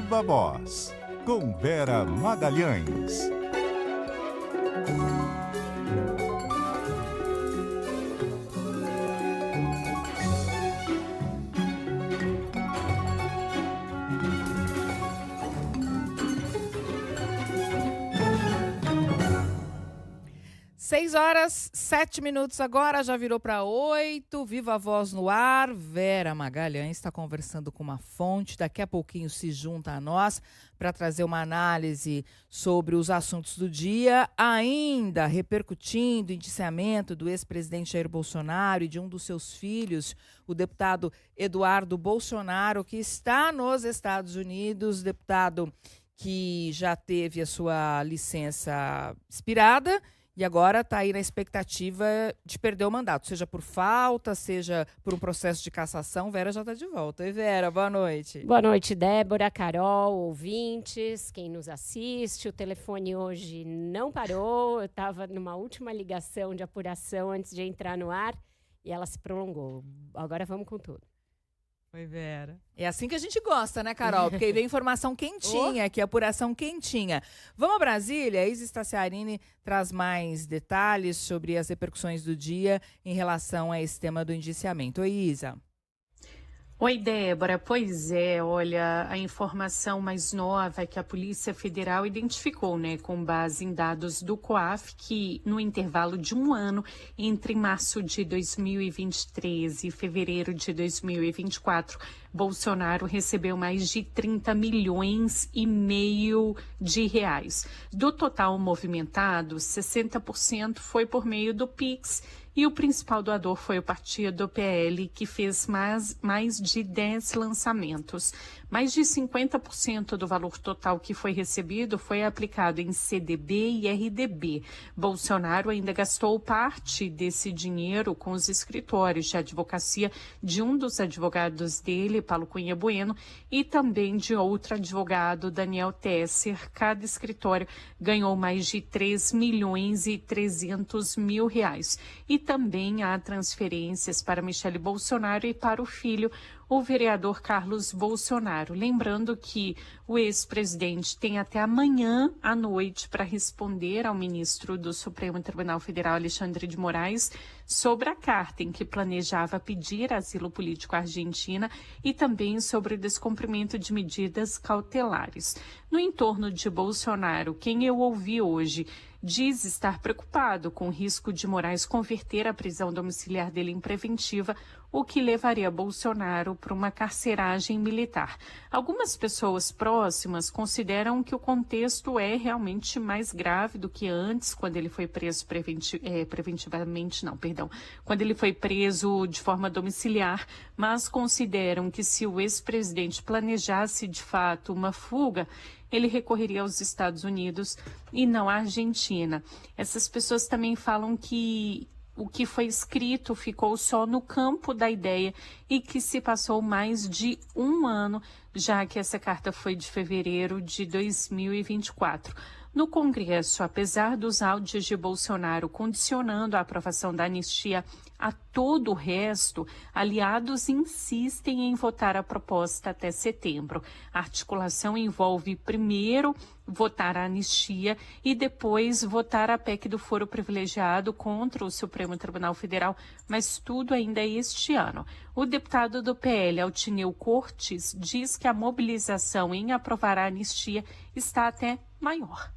Viva Voz, com Vera Magalhães. Seis horas, 7 minutos agora, já virou para 8, Viva a Voz no ar. Vera Magalhães está conversando com uma fonte, daqui a pouquinho se junta a nós para trazer uma análise sobre os assuntos do dia, ainda repercutindo o indiciamento do ex-presidente Jair Bolsonaro e de um dos seus filhos, o deputado Eduardo Bolsonaro, que está nos Estados Unidos, deputado que já teve a sua licença expirada, e agora está aí na expectativa de perder o mandato, seja por falta, seja por um processo de cassação. Vera já está de volta. Oi, Vera, boa noite. Boa noite, Débora, Carol, ouvintes, quem nos assiste. O telefone hoje não parou. Eu estava numa última ligação de apuração antes de entrar no ar e ela se prolongou. Agora vamos com tudo. Oi, Vera. É assim que a gente gosta, né, Carol? Porque aí vem informação quentinha, que apuração quentinha. Vamos a Brasília? A Isa Staciarini traz mais detalhes sobre as repercussões do dia em relação a esse tema do indiciamento. Oi, Isa. Oi, Débora. Pois é, olha, a informação mais nova é que a Polícia Federal identificou, com base em dados do COAF, que no intervalo de um ano, entre março de 2023 e fevereiro de 2024, Bolsonaro recebeu mais de 30 milhões e meio de reais. Do total movimentado, 60% foi por meio do Pix, e o principal doador foi o partido PL, que fez mais de 10 lançamentos. Mais de 50% do valor total que foi recebido foi aplicado em CDB e RDB. Bolsonaro ainda gastou parte desse dinheiro com os escritórios de advocacia de um dos advogados dele, Paulo Cunha Bueno, e também de outro advogado, Daniel Tesser. Cada escritório ganhou mais de 3 milhões e 300 mil reais. E também há transferências para Michele Bolsonaro e para o filho, o vereador Carlos Bolsonaro. Lembrando que o ex-presidente tem até amanhã à noite para responder ao ministro do Supremo Tribunal Federal, Alexandre de Moraes, sobre a carta em que planejava pedir asilo político à Argentina e também sobre o descumprimento de medidas cautelares. No entorno de Bolsonaro, quem eu ouvi hoje diz estar preocupado com o risco de Moraes converter a prisão domiciliar dele em preventiva, o que levaria Bolsonaro para uma carceragem militar. Algumas pessoas próximas consideram que o contexto é realmente mais grave do que antes, quando ele foi preso quando ele foi preso de forma domiciliar, mas consideram que se o ex-presidente planejasse de fato uma fuga, ele recorreria aos Estados Unidos e não à Argentina. Essas pessoas também falam que o que foi escrito ficou só no campo da ideia e que se passou mais de um ano, já que essa carta foi de fevereiro de 2024. No Congresso, apesar dos áudios de Bolsonaro condicionando a aprovação da anistia a todo o resto, aliados insistem em votar a proposta até setembro. A articulação envolve primeiro votar a anistia e depois votar a PEC do foro privilegiado contra o Supremo Tribunal Federal, mas tudo ainda é este ano. O deputado do PL, Altineu Cortes, diz que a mobilização em aprovar a anistia está até maior.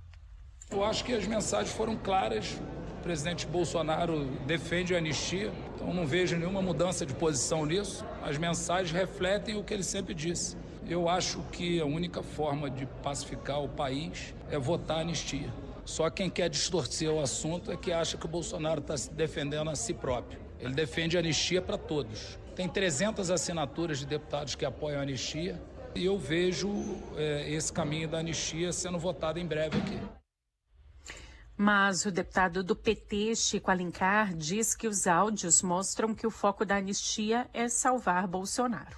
Eu acho que as mensagens foram claras. O presidente Bolsonaro defende a anistia, então não vejo nenhuma mudança de posição nisso. As mensagens refletem o que ele sempre disse. Eu acho que a única forma de pacificar o país é votar a anistia. Só quem quer distorcer o assunto é que acha que o Bolsonaro está se defendendo a si próprio. Ele defende a anistia para todos. Tem 300 assinaturas de deputados que apoiam a anistia e eu vejo esse caminho da anistia sendo votado em breve aqui. Mas o deputado do PT, Chico Alencar, diz que os áudios mostram que o foco da anistia é salvar Bolsonaro.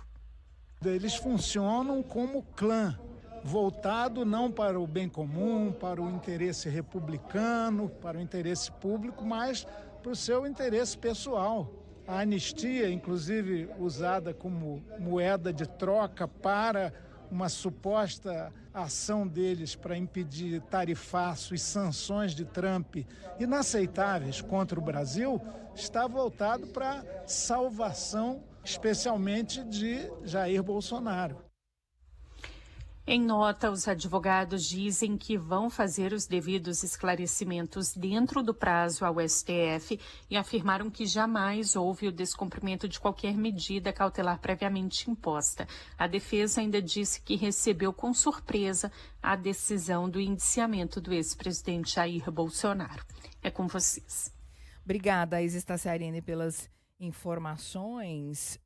Eles funcionam como clã, voltado não para o bem comum, para o interesse republicano, para o interesse público, mas para o seu interesse pessoal. A anistia, inclusive usada como moeda de troca para uma suposta ação deles para impedir tarifaço e sanções de Trump inaceitáveis contra o Brasil, está voltado para salvação, especialmente de Jair Bolsonaro. Em nota, os advogados dizem que vão fazer os devidos esclarecimentos dentro do prazo ao STF e afirmaram que jamais houve o descumprimento de qualquer medida cautelar previamente imposta. A defesa ainda disse que recebeu com surpresa a decisão do indiciamento do ex-presidente Jair Bolsonaro. É com vocês. Obrigada, Isis Tassiarini, pelas informações.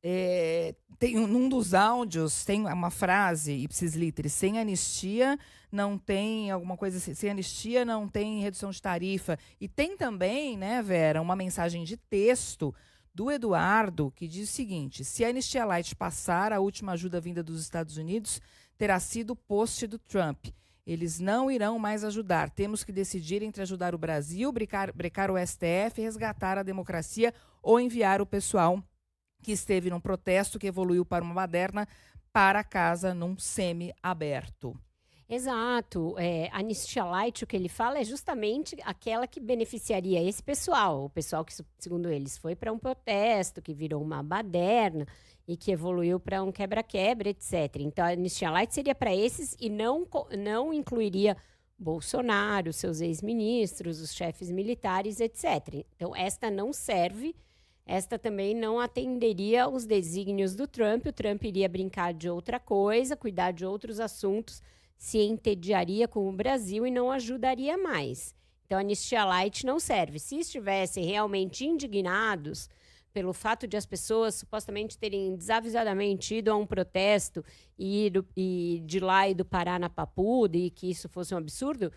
Tem num dos áudios tem uma frase ipsis literis: sem anistia não tem alguma coisa assim, sem anistia não tem redução de tarifa. E tem também, né, Vera, uma mensagem de texto do Eduardo que diz o seguinte: se a Anistia Light passar, a última ajuda vinda dos Estados Unidos terá sido o post do Trump. Eles não irão mais ajudar. Temos que decidir entre ajudar o Brasil, brecar o STF, resgatar a democracia ou enviar o pessoal que esteve num protesto que evoluiu para uma baderna para casa num semi-aberto. Exato. Anistia Light, o que ele fala é justamente aquela que beneficiaria esse pessoal. O pessoal que, segundo eles, foi para um protesto, que virou uma baderna e que evoluiu para um quebra-quebra, etc. Então, a Anistia Light seria para esses e não incluiria Bolsonaro, seus ex-ministros, os chefes militares, etc. Então, esta não serve, esta também não atenderia os desígnios do Trump. O Trump iria brincar de outra coisa, cuidar de outros assuntos, se entediaria com o Brasil e não ajudaria mais. Então, a Anistia Light não serve. Se estivessem realmente indignados pelo fato de as pessoas supostamente terem desavisadamente ido a um protesto e de lá e do Pará na Papuda, e que isso fosse um absurdo,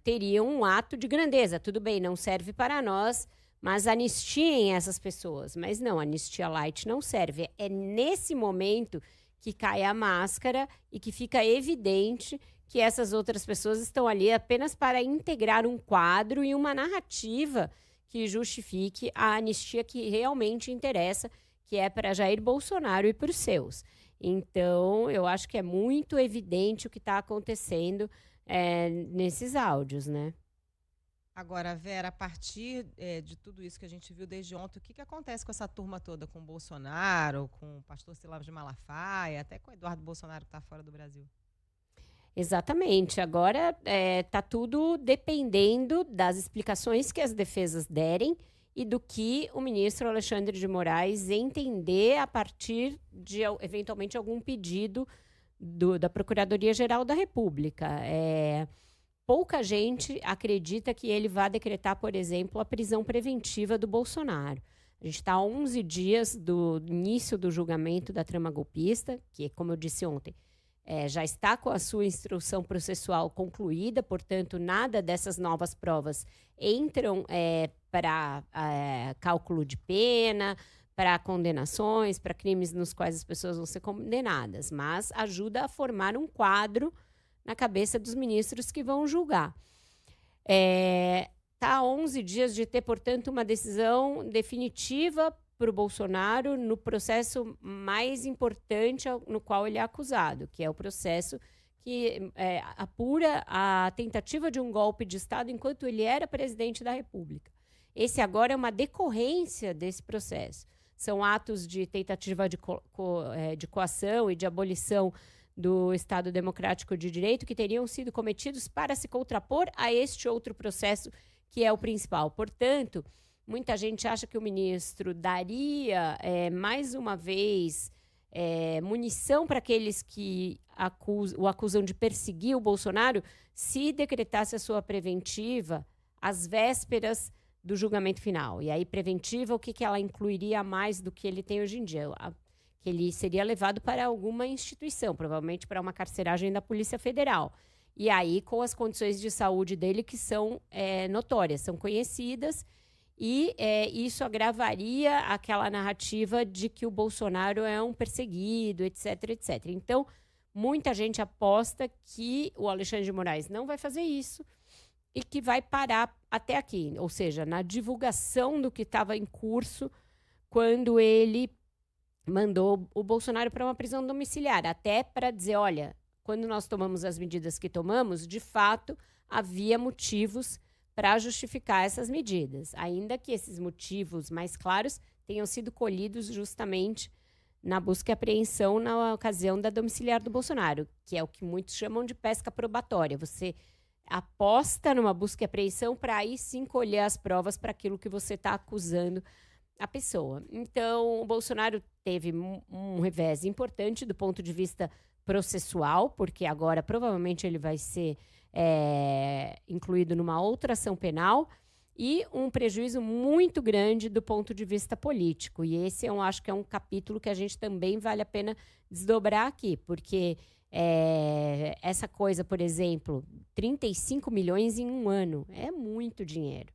teriam um ato de grandeza. Tudo bem, não serve para nós, mas anistiem essas pessoas. Mas não, a Anistia Light não serve. É nesse momento que cai a máscara e que fica evidente que essas outras pessoas estão ali apenas para integrar um quadro e uma narrativa que justifique a anistia que realmente interessa, que é para Jair Bolsonaro e para os seus. Então, eu acho que é muito evidente o que está acontecendo nesses áudios, né? Agora, Vera, a partir de tudo isso que a gente viu desde ontem, o que acontece com essa turma toda, com o Bolsonaro, com o pastor Silas de Malafaia, até com o Eduardo Bolsonaro que está fora do Brasil? Exatamente. Agora está tudo dependendo das explicações que as defesas derem e do que o ministro Alexandre de Moraes entender a partir de, eventualmente, algum pedido da Procuradoria-Geral da República. Pouca gente acredita que ele vá decretar, por exemplo, a prisão preventiva do Bolsonaro. A gente está a 11 dias do início do julgamento da trama golpista, que, como eu disse ontem, já está com a sua instrução processual concluída, portanto, nada dessas novas provas entram para cálculo de pena, para condenações, para crimes nos quais as pessoas vão ser condenadas, mas ajuda a formar um quadro na cabeça dos ministros que vão julgar. Está a 11 dias de ter, portanto, uma decisão definitiva para o Bolsonaro no processo mais importante no qual ele é acusado, que é o processo que apura a tentativa de um golpe de Estado enquanto ele era presidente da República. Esse agora é uma decorrência desse processo. São atos de tentativa de coação e de abolição do Estado Democrático de Direito que teriam sido cometidos para se contrapor a este outro processo que é o principal. Portanto, muita gente acha que o ministro daria, mais uma vez, munição para aqueles que o acusam de perseguir o Bolsonaro se decretasse a sua preventiva às vésperas do julgamento final. E aí, preventiva, o que ela incluiria mais do que ele tem hoje em dia? Que ele seria levado para alguma instituição, provavelmente para uma carceragem da Polícia Federal. E aí, com as condições de saúde dele que são notórias, são conhecidas, e isso agravaria aquela narrativa de que o Bolsonaro é um perseguido, etc, etc. Então, muita gente aposta que o Alexandre de Moraes não vai fazer isso e que vai parar até aqui, ou seja, na divulgação do que estava em curso quando ele mandou o Bolsonaro para uma prisão domiciliar, até para dizer, olha, quando nós tomamos as medidas que tomamos, de fato, havia motivos para justificar essas medidas, ainda que esses motivos mais claros tenham sido colhidos justamente na busca e apreensão na ocasião da domiciliar do Bolsonaro, que é o que muitos chamam de pesca probatória. Você aposta numa busca e apreensão para aí sim colher as provas para aquilo que você está acusando a pessoa. Então, o Bolsonaro teve um revés importante do ponto de vista processual, porque agora provavelmente ele vai ser incluído numa outra ação penal, e um prejuízo muito grande do ponto de vista político. E esse eu acho que é um capítulo que a gente também vale a pena desdobrar aqui, porque essa coisa, por exemplo, 35 milhões em um ano, é muito dinheiro.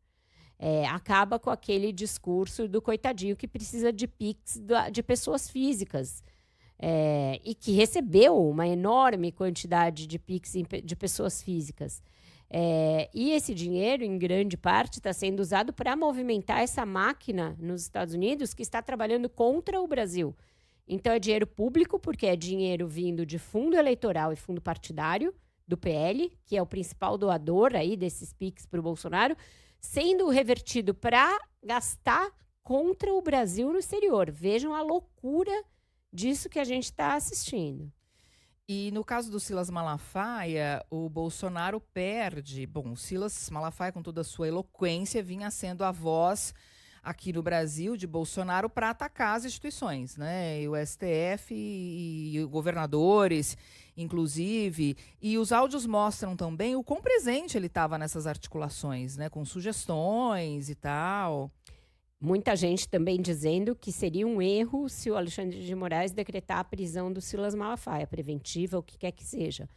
Acaba com aquele discurso do coitadinho que precisa de PIX de pessoas físicas, e que recebeu uma enorme quantidade de PIX de pessoas físicas. E esse dinheiro, em grande parte, está sendo usado para movimentar essa máquina nos Estados Unidos que está trabalhando contra o Brasil. Então, é dinheiro público, porque é dinheiro vindo de fundo eleitoral e fundo partidário do PL, que é o principal doador aí desses PIX para o Bolsonaro, sendo revertido para gastar contra o Brasil no exterior. Vejam a loucura disso que a gente está assistindo. E no caso do Silas Malafaia, o Bolsonaro perde. Bom, o Silas Malafaia, com toda a sua eloquência, vinha sendo a voz aqui no Brasil de Bolsonaro para atacar as instituições, né? E o STF e governadores, inclusive. E os áudios mostram também o quão presente ele estava nessas articulações, né? Com sugestões e tal. Muita gente também dizendo que seria um erro se o Alexandre de Moraes decretar a prisão do Silas Malafaia, preventiva, o que quer que seja.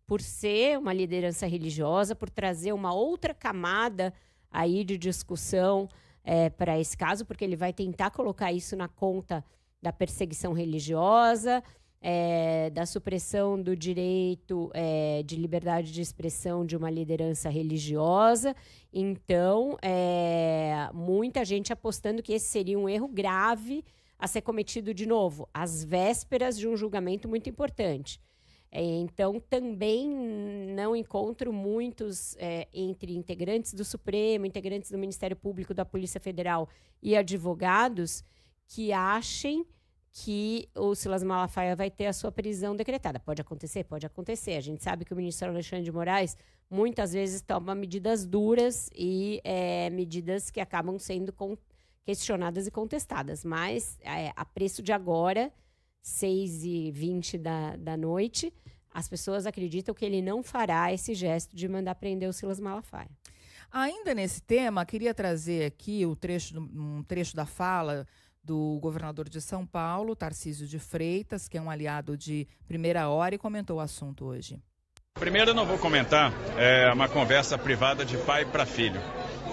Por ser uma liderança religiosa, por trazer uma outra camada aí de discussão para esse caso, porque ele vai tentar colocar isso na conta da perseguição religiosa, da supressão do direito de liberdade de expressão de uma liderança religiosa. Então, muita gente apostando que esse seria um erro grave a ser cometido de novo, às vésperas de um julgamento muito importante. Então, também não encontro muitos entre integrantes do Supremo, integrantes do Ministério Público, da Polícia Federal e advogados que achem que o Silas Malafaia vai ter a sua prisão decretada. Pode acontecer? Pode acontecer. A gente sabe que o ministro Alexandre de Moraes muitas vezes toma medidas duras e medidas que acabam sendo questionadas e contestadas. Mas, a preço de agora, 6h20 da noite, as pessoas acreditam que ele não fará esse gesto de mandar prender o Silas Malafaia. Ainda nesse tema, queria trazer aqui um trecho da fala do governador de São Paulo, Tarcísio de Freitas, que é um aliado de primeira hora e comentou o assunto hoje. Primeiro, eu não vou comentar, é uma conversa privada de pai para filho.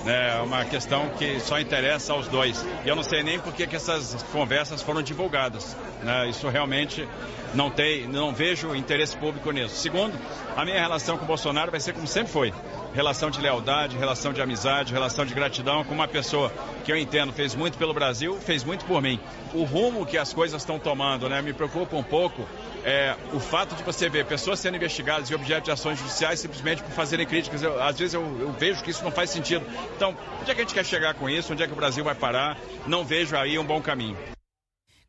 É uma questão que só interessa aos dois. E eu não sei nem por que essas conversas foram divulgadas. Né? Isso realmente não vejo interesse público nisso. Segundo, a minha relação com o Bolsonaro vai ser como sempre foi. Relação de lealdade, relação de amizade, relação de gratidão com uma pessoa que eu entendo fez muito pelo Brasil, fez muito por mim. O rumo que as coisas estão tomando, né, me preocupa um pouco. O fato de você ver pessoas sendo investigadas e objeto de ações judiciais simplesmente por fazerem críticas, às vezes eu vejo que isso não faz sentido. Então, onde é que a gente quer chegar com isso? Onde é que o Brasil vai parar? Não vejo aí um bom caminho.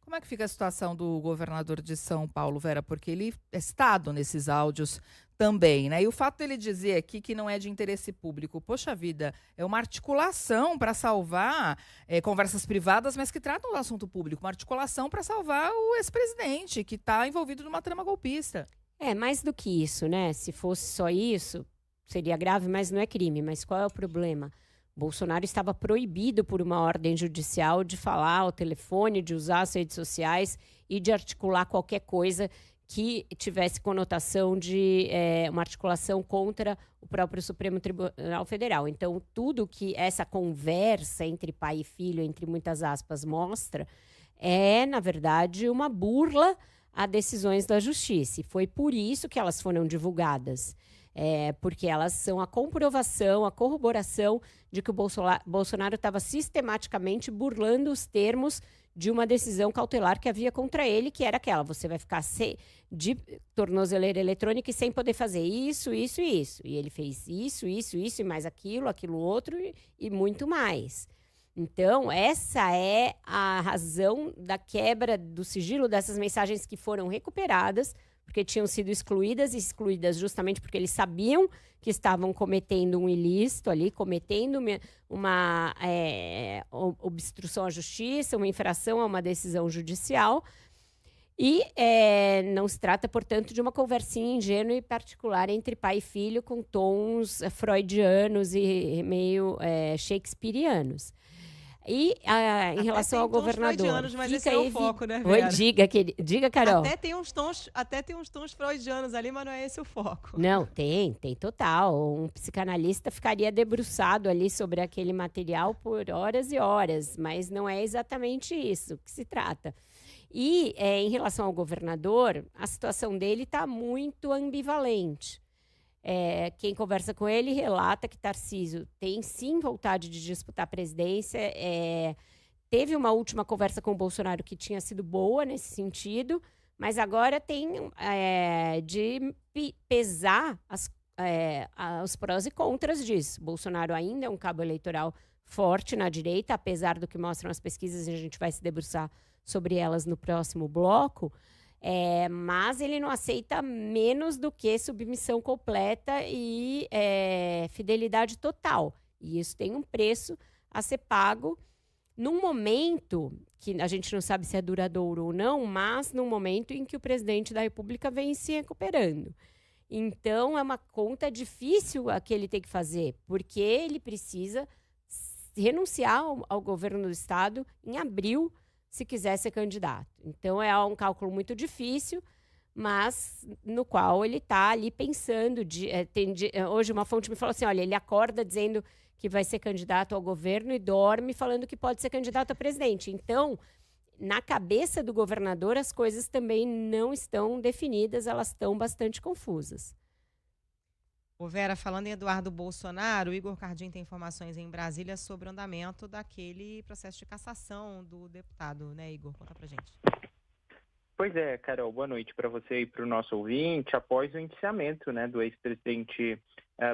Como é que fica a situação do governador de São Paulo, Vera? Porque ele é citado nesses áudios também, né? E o fato dele dizer aqui que não é de interesse público, poxa vida, é uma articulação para salvar conversas privadas, mas que tratam do assunto público, uma articulação para salvar o ex-presidente, que está envolvido numa trama golpista. Mais do que isso, né? Se fosse só isso, seria grave, mas não é crime. Mas qual é o problema? Bolsonaro estava proibido por uma ordem judicial de falar ao telefone, de usar as redes sociais e de articular qualquer coisa que tivesse conotação de uma articulação contra o próprio Supremo Tribunal Federal. Então, tudo que essa conversa entre pai e filho, entre muitas aspas, mostra, na verdade, uma burla a decisões da justiça. E foi por isso que elas foram divulgadas. Porque elas são a comprovação, a corroboração de que o Bolsonaro estava sistematicamente burlando os termos de uma decisão cautelar que havia contra ele, que era aquela: você vai ficar de tornozeleira eletrônica e sem poder fazer isso, isso e isso. E ele fez isso e mais aquilo outro e muito mais. Então, essa é a razão da quebra do sigilo dessas mensagens que foram recuperadas, porque tinham sido excluídas justamente porque eles sabiam que estavam cometendo um ilícito ali, cometendo uma obstrução à justiça, uma infração a uma decisão judicial. E não se trata, portanto, de uma conversinha ingênua e particular entre pai e filho com tons freudianos e meio shakespearianos. E em relação ao governador, mas fica esse é o foco, né, Oi, Vera? diga, Carol. Até tem uns tons freudianos ali, mas não é esse o foco. Não, tem total. Um psicanalista ficaria debruçado ali sobre aquele material por horas e horas, mas não é exatamente isso que se trata. E em relação ao governador, a situação dele está muito ambivalente. Quem conversa com ele relata que Tarcísio tem sim vontade de disputar a presidência. Teve uma última conversa com o Bolsonaro que tinha sido boa nesse sentido, mas agora tem de pesar os prós e contras disso. Bolsonaro ainda é um cabo eleitoral forte na direita, apesar do que mostram as pesquisas, e a gente vai se debruçar sobre elas no próximo bloco. Mas ele não aceita menos do que submissão completa e fidelidade total. E isso tem um preço a ser pago num momento que a gente não sabe se é duradouro ou não, mas num momento em que o presidente da República vem se recuperando. Então, é uma conta difícil a que ele tem que fazer, porque ele precisa renunciar ao governo do Estado em abril, se quiser ser candidato. Então, é um cálculo muito difícil, mas no qual ele está ali pensando. Hoje, uma fonte me falou assim, olha, ele acorda dizendo que vai ser candidato ao governo e dorme falando que pode ser candidato a presidente. Então, na cabeça do governador, as coisas também não estão definidas, elas estão bastante confusas. Ô Vera, falando em Eduardo Bolsonaro, o Igor Cardim tem informações em Brasília sobre o andamento daquele processo de cassação do deputado, né, Igor? Conta pra gente. Pois é, Carol, boa noite para você e para o nosso ouvinte. Após o indiciamento, né, do ex-presidente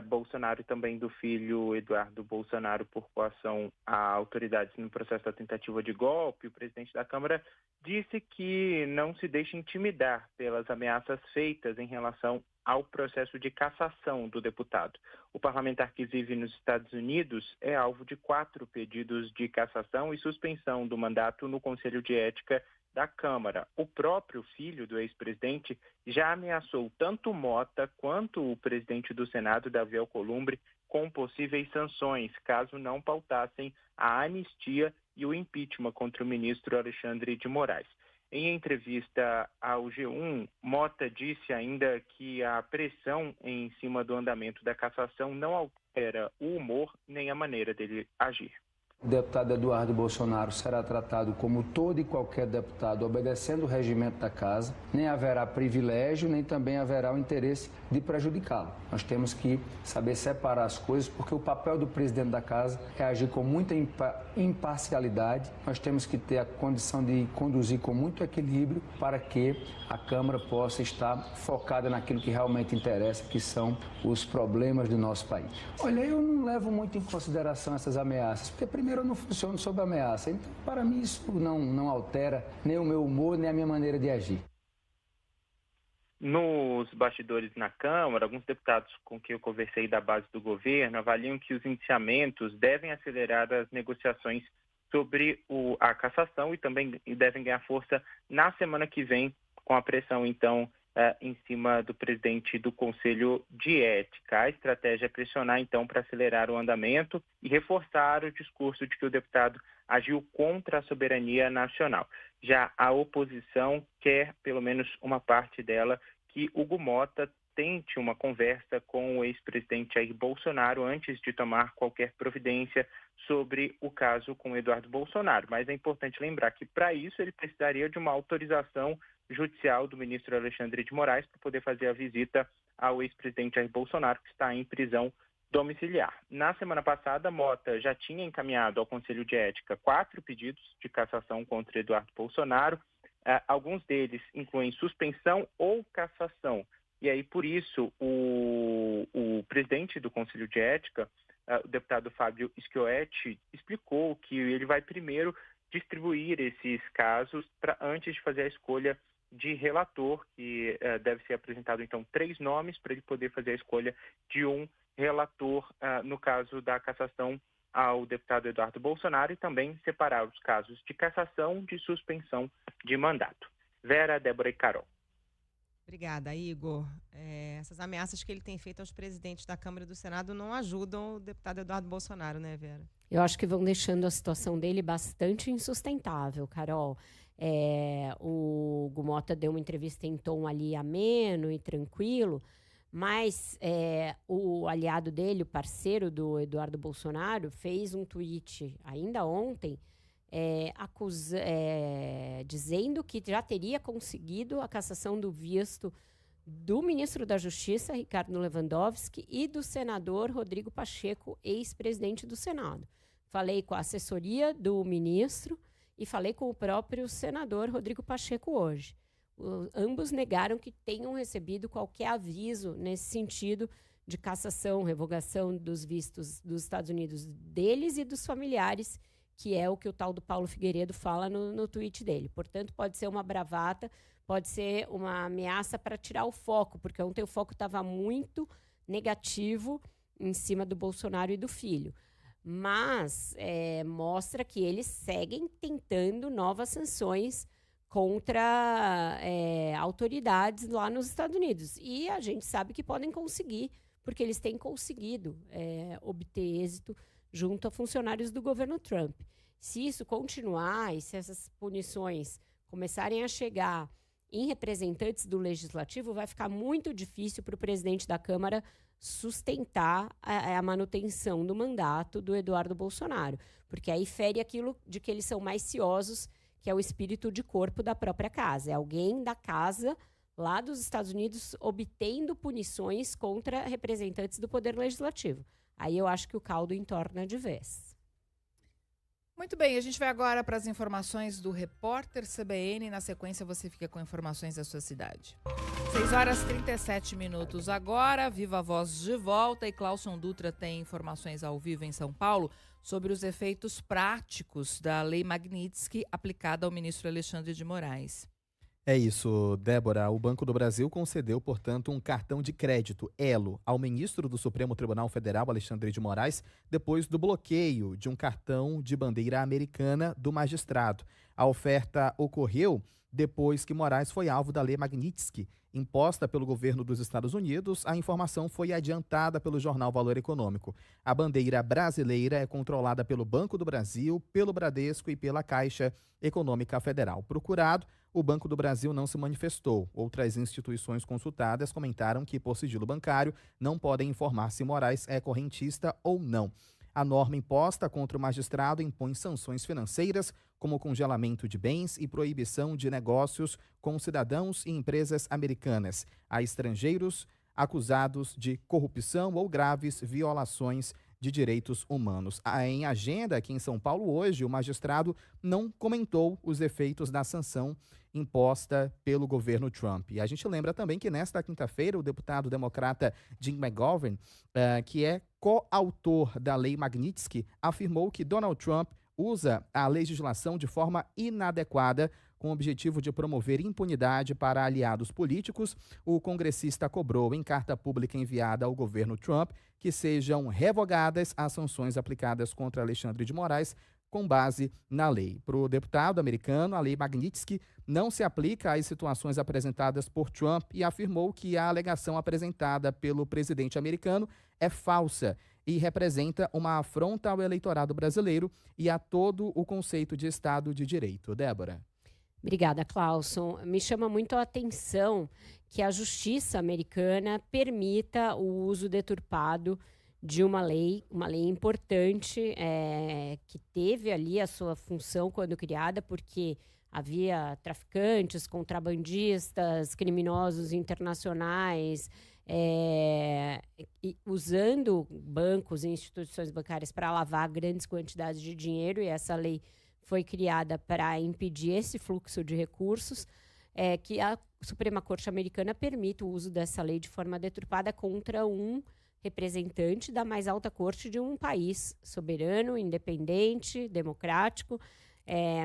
Bolsonaro e também do filho Eduardo Bolsonaro por coação a autoridades no processo da tentativa de golpe, o presidente da Câmara disse que não se deixa intimidar pelas ameaças feitas em relação ao processo de cassação do deputado. O parlamentar que vive nos Estados Unidos é alvo de 4 pedidos de cassação e suspensão do mandato no Conselho de Ética da Câmara. O próprio filho do ex-presidente já ameaçou tanto Mota quanto o presidente do Senado, Davi Alcolumbre, com possíveis sanções, caso não pautassem a anistia e o impeachment contra o ministro Alexandre de Moraes. Em entrevista ao G1, Mota disse ainda que a pressão em cima do andamento da cassação não altera o humor nem a maneira dele agir. O deputado Eduardo Bolsonaro será tratado como todo e qualquer deputado, obedecendo o regimento da casa. Nem haverá privilégio, nem também haverá o interesse de prejudicá-lo. Nós temos que saber separar as coisas, porque o papel do presidente da casa é agir com muita imparcialidade. Nós temos que ter a condição de conduzir com muito equilíbrio para que a Câmara possa estar focada naquilo que realmente interessa, que são os problemas do nosso país. Olha, eu não levo muito em consideração essas ameaças, porque primeiro eu não funciono sob ameaça. Então, para mim, isso não altera nem o meu humor, nem a minha maneira de agir. Nos bastidores na Câmara, alguns deputados com quem eu conversei da base do governo avaliam que os indiciamentos devem acelerar as negociações sobre a cassação e também devem ganhar força na semana que vem, com a pressão, então, em cima do presidente do Conselho de Ética. A estratégia é pressionar, então, para acelerar o andamento e reforçar o discurso de que o deputado agiu contra a soberania nacional. Já a oposição quer, pelo menos uma parte dela, que Hugo Mota tente uma conversa com o ex-presidente Jair Bolsonaro antes de tomar qualquer providência sobre o caso com Eduardo Bolsonaro. Mas é importante lembrar que, para isso, ele precisaria de uma autorização judicial do ministro Alexandre de Moraes para poder fazer a visita ao ex-presidente Jair Bolsonaro, que está em prisão domiciliar. Na semana passada, Mota já tinha encaminhado ao Conselho de Ética 4 pedidos de cassação contra Eduardo Bolsonaro. Alguns deles incluem suspensão ou cassação. E aí, por isso, o presidente do Conselho de Ética, o deputado Fábio Schioetti, explicou que ele vai primeiro distribuir esses casos antes de fazer a escolha de relator, que deve ser apresentado, então, 3 nomes para ele poder fazer a escolha de um relator no caso da cassação ao deputado Eduardo Bolsonaro e também separar os casos de cassação de suspensão de mandato. Vera, Débora e Carol. Obrigada, Igor. Essas ameaças que ele tem feito aos presidentes da Câmara e do Senado não ajudam o deputado Eduardo Bolsonaro, né, Vera? Eu acho que vão deixando a situação dele bastante insustentável, Carol. O Gumota deu uma entrevista em tom ali ameno e tranquilo, mas o aliado dele, o parceiro do Eduardo Bolsonaro, fez um tweet ainda ontem dizendo que já teria conseguido a cassação do visto do ministro da Justiça, Ricardo Lewandowski, e do senador Rodrigo Pacheco, ex-presidente do Senado. Falei com a assessoria do ministro e falei com o próprio senador Rodrigo Pacheco hoje. Ambos negaram que tenham recebido qualquer aviso nesse sentido de cassação, revogação dos vistos dos Estados Unidos deles e dos familiares, que é o que o tal do Paulo Figueiredo fala no tweet dele. Portanto, pode ser uma bravata, pode ser uma ameaça para tirar o foco, porque ontem o foco estava muito negativo em cima do Bolsonaro e do filho. Mas mostra que eles seguem tentando novas sanções contra autoridades lá nos Estados Unidos. E a gente sabe que podem conseguir, porque eles têm conseguido obter êxito junto a funcionários do governo Trump. Se isso continuar e se essas punições começarem a chegar em representantes do Legislativo, vai ficar muito difícil para o presidente da Câmara sustentar a manutenção do mandato do Eduardo Bolsonaro, porque aí fere aquilo de que eles são mais ciosos, que é o espírito de corpo da própria casa. É alguém da casa lá dos Estados Unidos obtendo punições contra representantes do Poder Legislativo. Aí eu acho que o caldo entorna de vez. Muito bem, a gente vai agora para as informações do repórter CBN. Na sequência, você fica com informações da sua cidade. 6h37 agora. Viva a Voz de volta. E Cláudio Dutra tem informações ao vivo em São Paulo sobre os efeitos práticos da Lei Magnitsky aplicada ao ministro Alexandre de Moraes. É isso, Débora. O Banco do Brasil concedeu, portanto, um cartão de crédito, Elo, ao ministro do Supremo Tribunal Federal, Alexandre de Moraes, depois do bloqueio de um cartão de bandeira americana do magistrado. A oferta ocorreu depois que Moraes foi alvo da Lei Magnitsky, imposta pelo governo dos Estados Unidos. A informação foi adiantada pelo jornal Valor Econômico. A bandeira brasileira é controlada pelo Banco do Brasil, pelo Bradesco e pela Caixa Econômica Federal. Procurado, o Banco do Brasil não se manifestou. Outras instituições consultadas comentaram que, por sigilo bancário, não podem informar se Moraes é correntista ou não. A norma imposta contra o magistrado impõe sanções financeiras, como congelamento de bens e proibição de negócios com cidadãos e empresas americanas a estrangeiros acusados de corrupção ou graves violações de direitos humanos. Em agenda aqui em São Paulo hoje, o magistrado não comentou os efeitos da sanção imposta pelo governo Trump. E a gente lembra também que nesta quinta-feira o deputado democrata Jim McGovern, que é coautor da Lei Magnitsky, afirmou que Donald Trump usa a legislação de forma inadequada com o objetivo de promover impunidade para aliados políticos. O congressista cobrou em carta pública enviada ao governo Trump que sejam revogadas as sanções aplicadas contra Alexandre de Moraes com base na lei. Para o deputado americano, a Lei Magnitsky não se aplica às situações apresentadas por Trump e afirmou que a alegação apresentada pelo presidente americano é falsa e representa uma afronta ao eleitorado brasileiro e a todo o conceito de Estado de Direito. Débora. Obrigada, Clauson. Me chama muito a atenção que a justiça americana permita o uso deturpado de uma lei importante, que teve ali a sua função quando criada, porque havia traficantes, contrabandistas, criminosos internacionais, usando bancos e instituições bancárias para lavar grandes quantidades de dinheiro, e essa lei foi criada para impedir esse fluxo de recursos, que a Suprema Corte americana permite o uso dessa lei de forma deturpada contra um representante da mais alta corte de um país soberano, independente, democrático,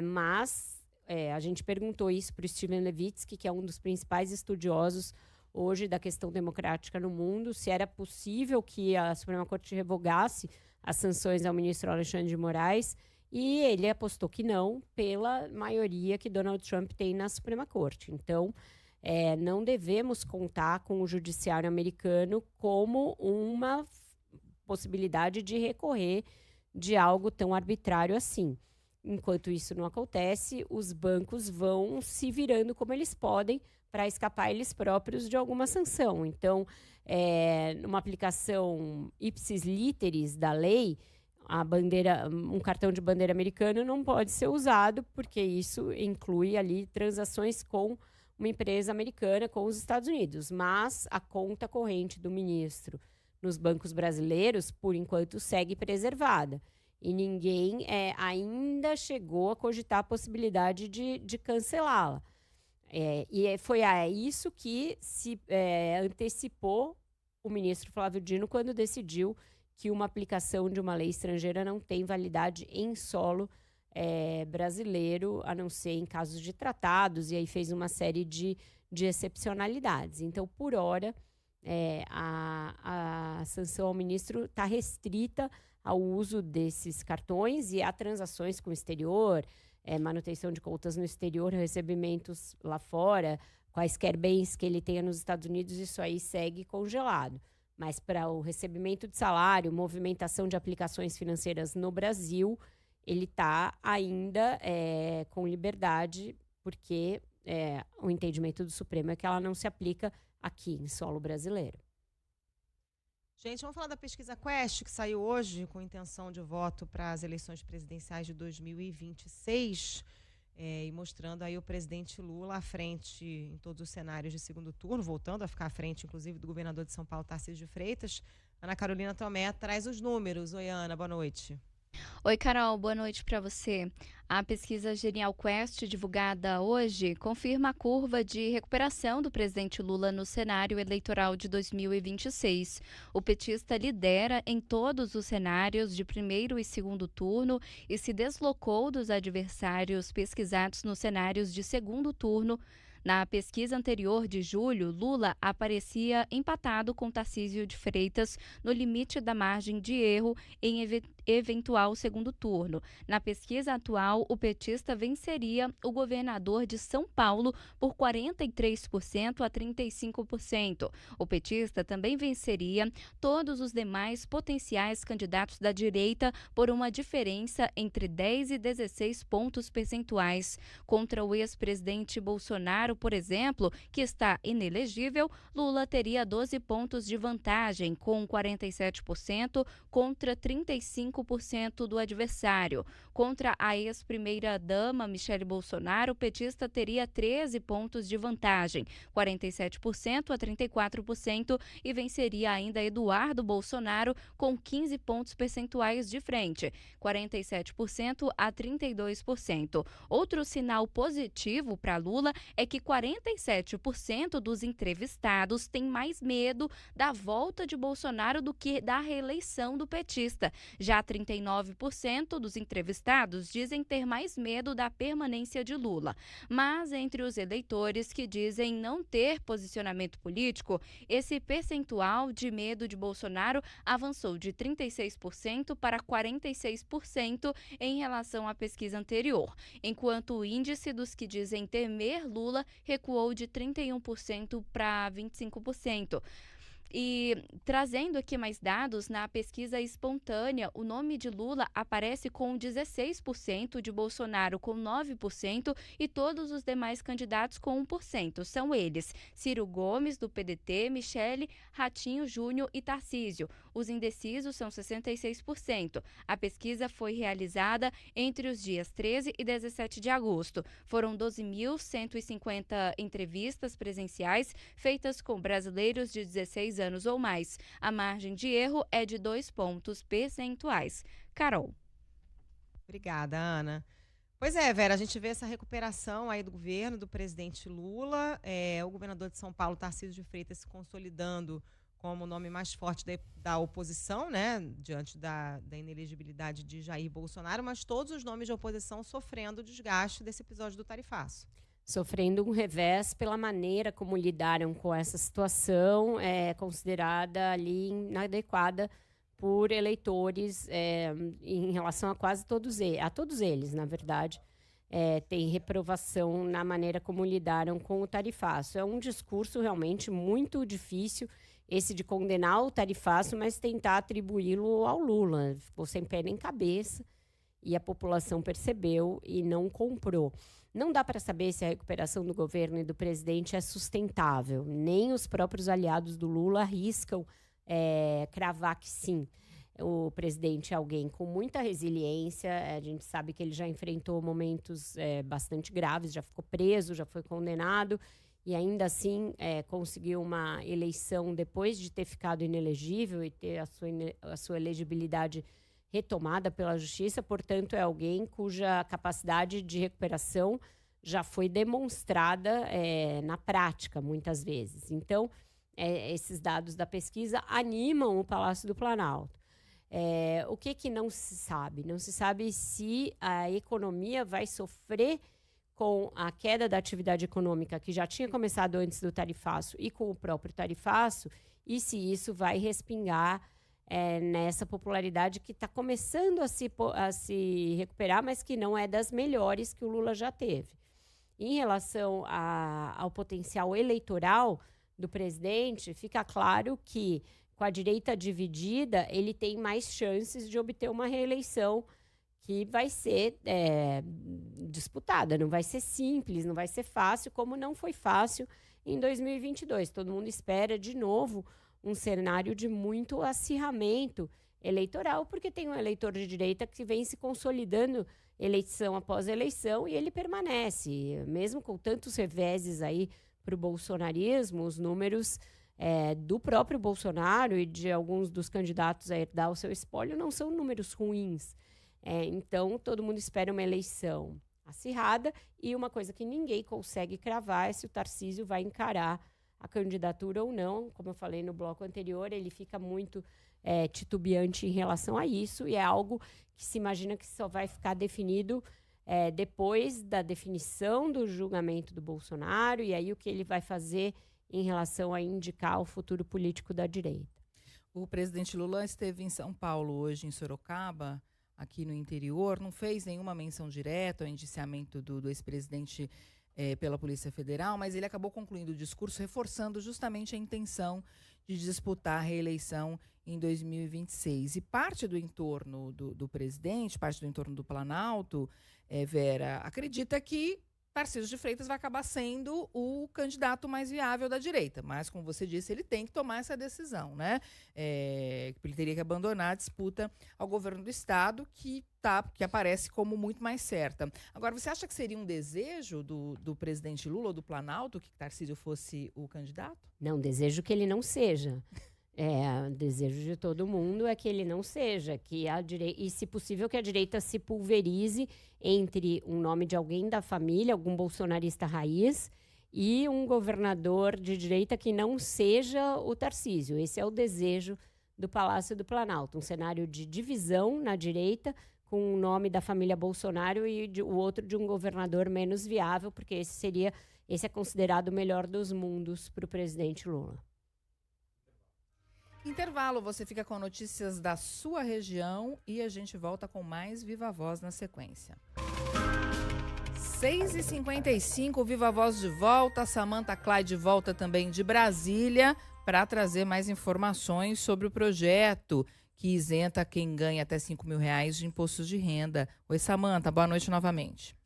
mas a gente perguntou isso para o Steven Levitsky, que é um dos principais estudiosos hoje da questão democrática no mundo, se era possível que a Suprema Corte revogasse as sanções ao ministro Alexandre de Moraes, e ele apostou que não, pela maioria que Donald Trump tem na Suprema Corte. Então, não devemos contar com o judiciário americano como uma possibilidade de recorrer de algo tão arbitrário assim. Enquanto isso não acontece, os bancos vão se virando como eles podem para escapar eles próprios de alguma sanção. Então, numa aplicação ipsis literis da lei, um cartão de bandeira americano não pode ser usado, porque isso inclui ali transações com uma empresa americana, com os Estados Unidos. Mas a conta corrente do ministro nos bancos brasileiros, por enquanto, segue preservada. E ninguém ainda chegou a cogitar a possibilidade de cancelá-la. E foi a isso que se antecipou o ministro Flávio Dino quando decidiu que uma aplicação de uma lei estrangeira não tem validade em solo brasileiro, a não ser em casos de tratados, e aí fez uma série de excepcionalidades. Então, por hora, a sanção ao ministro está restrita ao uso desses cartões e a transações com o exterior, manutenção de contas no exterior, recebimentos lá fora, quaisquer bens que ele tenha nos Estados Unidos, isso aí segue congelado. Mas para o recebimento de salário, movimentação de aplicações financeiras no Brasil, ele está ainda com liberdade, porque o entendimento do Supremo é que ela não se aplica aqui em solo brasileiro. Gente, vamos falar da pesquisa Quest, que saiu hoje com intenção de voto para as eleições presidenciais de 2026, e mostrando aí o presidente Lula à frente em todos os cenários de segundo turno, voltando a ficar à frente, inclusive, do governador de São Paulo, Tarcísio de Freitas. Ana Carolina Tomé traz os números. Oi, Ana, boa noite. Oi, Carol, boa noite para você. A pesquisa Genial Quest, divulgada hoje, confirma a curva de recuperação do presidente Lula no cenário eleitoral de 2026. O petista lidera em todos os cenários de primeiro e segundo turno e se deslocou dos adversários pesquisados nos cenários de segundo turno. Na pesquisa anterior de julho, Lula aparecia empatado com Tarcísio de Freitas no limite da margem de erro em eventual segundo turno. Na pesquisa atual, o petista venceria o governador de São Paulo por 43% a 35%. O petista também venceria todos os demais potenciais candidatos da direita por uma diferença entre 10 e 16 pontos percentuais. Contra o ex-presidente Bolsonaro, por exemplo, que está inelegível, Lula teria 12 pontos de vantagem, com 47% contra 35% do adversário. Contra a ex-primeira-dama Michele Bolsonaro, o petista teria 13 pontos de vantagem, 47% a 34%, e venceria ainda Eduardo Bolsonaro com 15 pontos percentuais de frente, 47% a 32%. Outro sinal positivo para Lula é que 47% dos entrevistados têm mais medo da volta de Bolsonaro do que da reeleição do petista. Já 39% dos entrevistados dizem ter mais medo da permanência de Lula. Mas entre os eleitores que dizem não ter posicionamento político, esse percentual de medo de Bolsonaro avançou de 36% para 46% em relação à pesquisa anterior, enquanto o índice dos que dizem temer Lula recuou de 31% para 25%. E trazendo aqui mais dados, na pesquisa espontânea, o nome de Lula aparece com 16%, de Bolsonaro com 9% e todos os demais candidatos com 1%. São eles: Ciro Gomes, do PDT, Michele, Ratinho Júnior e Tarcísio. Os indecisos são 66%. A pesquisa foi realizada entre os dias 13 e 17 de agosto. Foram 12.150 entrevistas presenciais feitas com brasileiros de 16 anos ou mais. A margem de erro é de 2 pontos percentuais. Carol. Obrigada, Ana. Pois é, Vera, a gente vê essa recuperação aí do governo, do presidente Lula, o governador de São Paulo, Tarcísio de Freitas, se consolidando como o nome mais forte da oposição, né, diante da inelegibilidade de Jair Bolsonaro, mas todos os nomes de oposição sofrendo o desgaste desse episódio do tarifaço. Sofrendo um revés pela maneira como lidaram com essa situação, considerada ali inadequada por eleitores em relação a quase todos eles, na verdade. Tem reprovação na maneira como lidaram com o tarifaço. É um discurso realmente muito difícil, esse de condenar o tarifaço, mas tentar atribuí-lo ao Lula. Ficou sem pé nem cabeça e a população percebeu e não comprou. Não dá para saber se a recuperação do governo e do presidente é sustentável. Nem os próprios aliados do Lula arriscam cravar que sim. O presidente é alguém com muita resiliência. A gente sabe que ele já enfrentou momentos bastante graves, já ficou preso, já foi condenado e ainda assim conseguiu uma eleição depois de ter ficado inelegível e ter a sua elegibilidade retomada pela justiça. Portanto, é alguém cuja capacidade de recuperação já foi demonstrada na prática, muitas vezes. Então, esses dados da pesquisa animam o Palácio do Planalto. O que não se sabe? Não se sabe se a economia vai sofrer com a queda da atividade econômica que já tinha começado antes do tarifaço e com o próprio tarifaço, e se isso vai respingar nessa popularidade que está começando a se recuperar, mas que não é das melhores que o Lula já teve. Em relação ao potencial eleitoral do presidente, fica claro que, com a direita dividida, ele tem mais chances de obter uma reeleição que vai ser disputada. Não vai ser simples, não vai ser fácil, como não foi fácil em 2022. Todo mundo espera, de novo, um cenário de muito acirramento eleitoral, porque tem um eleitor de direita que vem se consolidando eleição após eleição e ele permanece. Mesmo com tantos reveses aí para o bolsonarismo, os números do próprio Bolsonaro e de alguns dos candidatos a herdar o seu espólio não são números ruins. Então, todo mundo espera uma eleição acirrada e uma coisa que ninguém consegue cravar é se o Tarcísio vai encarar a candidatura ou não. Como eu falei no bloco anterior, ele fica muito titubeante em relação a isso e é algo que se imagina que só vai ficar definido depois da definição do julgamento do Bolsonaro e aí o que ele vai fazer em relação a indicar o futuro político da direita. O presidente Lula esteve em São Paulo hoje, em Sorocaba, aqui no interior, não fez nenhuma menção direta ao indiciamento do ex-presidente pela Polícia Federal, mas ele acabou concluindo o discurso reforçando justamente a intenção de disputar a reeleição em 2026. E parte do entorno do presidente, parte do entorno do Planalto, Vera, acredita que Tarcísio de Freitas vai acabar sendo o candidato mais viável da direita. Mas, como você disse, ele tem que tomar essa decisão, né? Ele teria que abandonar a disputa ao governo do Estado, que aparece como muito mais certa. Agora, você acha que seria um desejo do presidente Lula ou do Planalto que Tarcísio fosse o candidato? Não, desejo que ele não seja. O desejo de todo mundo é que ele não seja, e, se possível, que a direita se pulverize entre um nome de alguém da família, algum bolsonarista raiz, e um governador de direita que não seja o Tarcísio. Esse é o desejo do Palácio do Planalto, um cenário de divisão na direita, com o nome da família Bolsonaro e o outro de um governador menos viável, porque esse é considerado o melhor dos mundos para o presidente Lula. Intervalo, você fica com notícias da sua região e a gente volta com mais Viva Voz na sequência. 6h55, Viva a Voz de volta, Samantha Clay de volta também de Brasília para trazer mais informações sobre o projeto que isenta quem ganha até R$5.000 de imposto de renda. Oi, Samantha, boa noite novamente.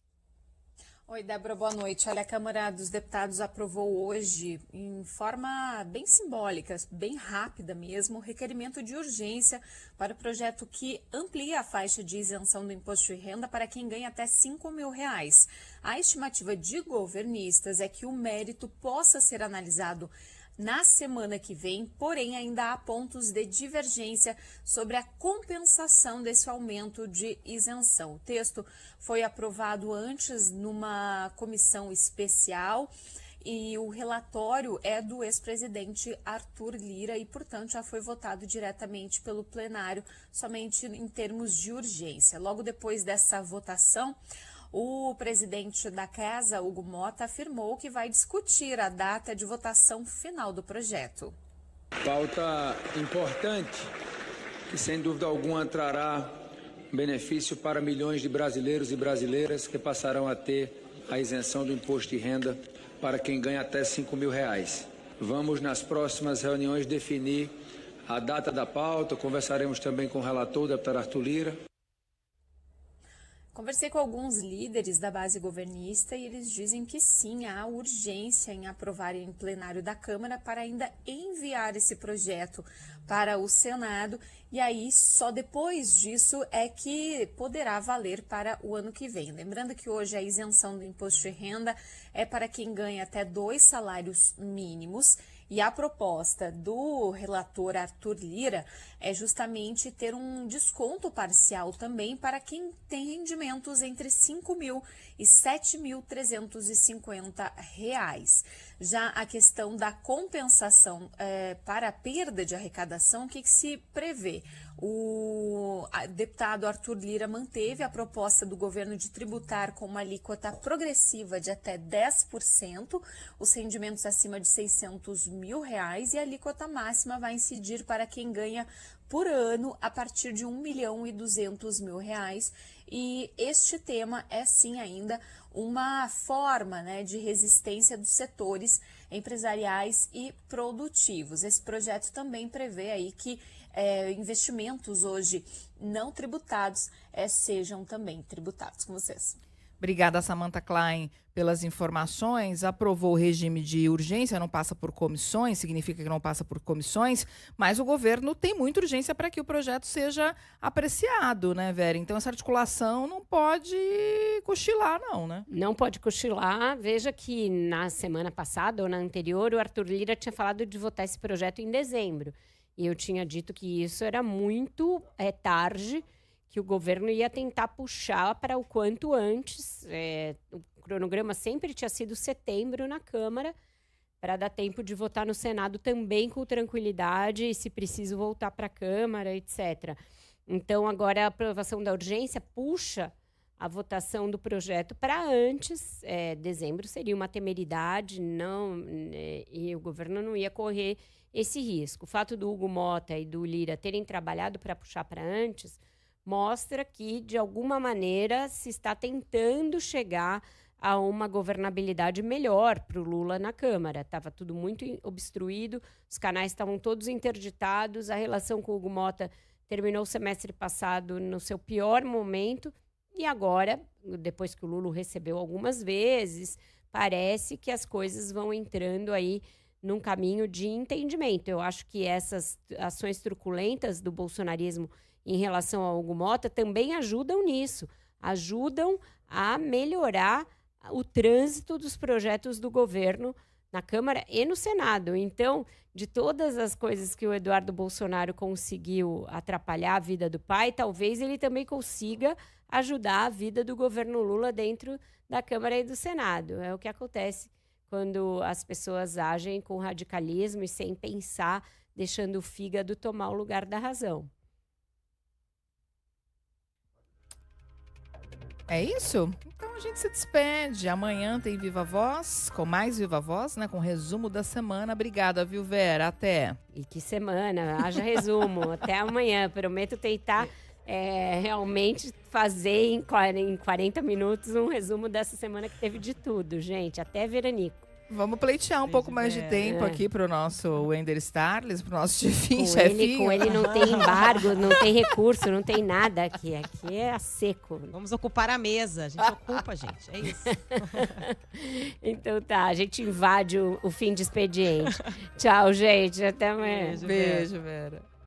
Oi, Débora, boa noite. Olha, a Câmara dos Deputados aprovou hoje, em forma bem simbólica, bem rápida mesmo, requerimento de urgência para o projeto que amplia a faixa de isenção do imposto de renda para quem ganha até R$5.000. A estimativa de governistas é que o mérito possa ser analisado na semana que vem, porém ainda há pontos de divergência sobre a compensação desse aumento de isenção. O texto foi aprovado antes numa comissão especial e o relatório é do ex-presidente Arthur Lira e, portanto, já foi votado diretamente pelo plenário, somente em termos de urgência. Logo depois dessa votação, o presidente da Casa, Hugo Mota, afirmou que vai discutir a data de votação final do projeto. Pauta importante que, sem dúvida alguma, trará benefício para milhões de brasileiros e brasileiras que passarão a ter a isenção do imposto de renda para quem ganha até R$5.000. Vamos, nas próximas reuniões, definir a data da pauta. Conversaremos também com o relator, o deputado Arthur Lira. Conversei com alguns líderes da base governista e eles dizem que sim, há urgência em aprovar em plenário da Câmara para ainda enviar esse projeto para o Senado e aí só depois disso é que poderá valer para o ano que vem. Lembrando que hoje a isenção do imposto de renda é para quem ganha até 2 salários mínimos. E a proposta do relator Arthur Lira é justamente ter um desconto parcial também para quem tem rendimentos entre R$5.000 e R$7.350. Já a questão da compensação para a perda de arrecadação, o que se prevê? O deputado Arthur Lira manteve a proposta do governo de tributar com uma alíquota progressiva de até 10% os rendimentos acima de R$600.000 e a alíquota máxima vai incidir para quem ganha por ano a partir de R$1.200.000. E este tema é sim ainda uma forma, de resistência dos setores empresariais e produtivos. Esse projeto também prevê aí que investimentos hoje não tributados sejam também tributados. Com vocês. Obrigada, Samantha Klein, pelas informações. Aprovou o regime de urgência, não passa por comissões, significa que não passa por comissões, mas o governo tem muita urgência para que o projeto seja apreciado, né, Vera? Então, essa articulação não pode cochilar, não, né? Não pode cochilar. Veja que na semana passada ou na anterior, o Arthur Lira tinha falado de votar esse projeto em dezembro. E eu tinha dito que isso era muito tarde, que o governo ia tentar puxar para o quanto antes. O cronograma sempre tinha sido setembro na Câmara, para dar tempo de votar no Senado também com tranquilidade, e se preciso voltar para a Câmara, etc. Então, agora a aprovação da urgência puxa a votação do projeto para antes. Dezembro seria uma temeridade, e o governo não ia correr esse risco. O fato do Hugo Mota e do Lira terem trabalhado para puxar para antes mostra que, de alguma maneira, se está tentando chegar a uma governabilidade melhor para o Lula na Câmara. Estava tudo muito obstruído, os canais estavam todos interditados, a relação com o Hugo Mota terminou o semestre passado no seu pior momento, e agora, depois que o Lula o recebeu algumas vezes, parece que as coisas vão entrando aí num caminho de entendimento. Eu acho que essas ações truculentas do bolsonarismo em relação ao Hugo Mota também ajudam nisso, ajudam a melhorar o trânsito dos projetos do governo na Câmara e no Senado. Então, de todas as coisas que o Eduardo Bolsonaro conseguiu atrapalhar a vida do pai, talvez ele também consiga ajudar a vida do governo Lula dentro da Câmara e do Senado. É o que acontece quando as pessoas agem com radicalismo e sem pensar, deixando o fígado tomar o lugar da razão. É isso? Então a gente se despede. Amanhã tem Viva Voz, com mais Viva Voz, com resumo da semana. Obrigada, viu, Vera? Até. E que semana, haja resumo. Até amanhã. Prometo tentar realmente fazer em 40 minutos um resumo dessa semana que teve de tudo, gente. Até veranico. Vamos pleitear um pouco mais de tempo aqui pro nosso Wender Starles, pro nosso chefinho. Com ele não tem embargo, não tem recurso, não tem nada aqui. Aqui é a seco. Vamos ocupar a mesa. A gente ocupa, gente. É isso. Então tá, a gente invade o fim de expediente. Tchau, gente. Até amanhã. Beijo, Vera.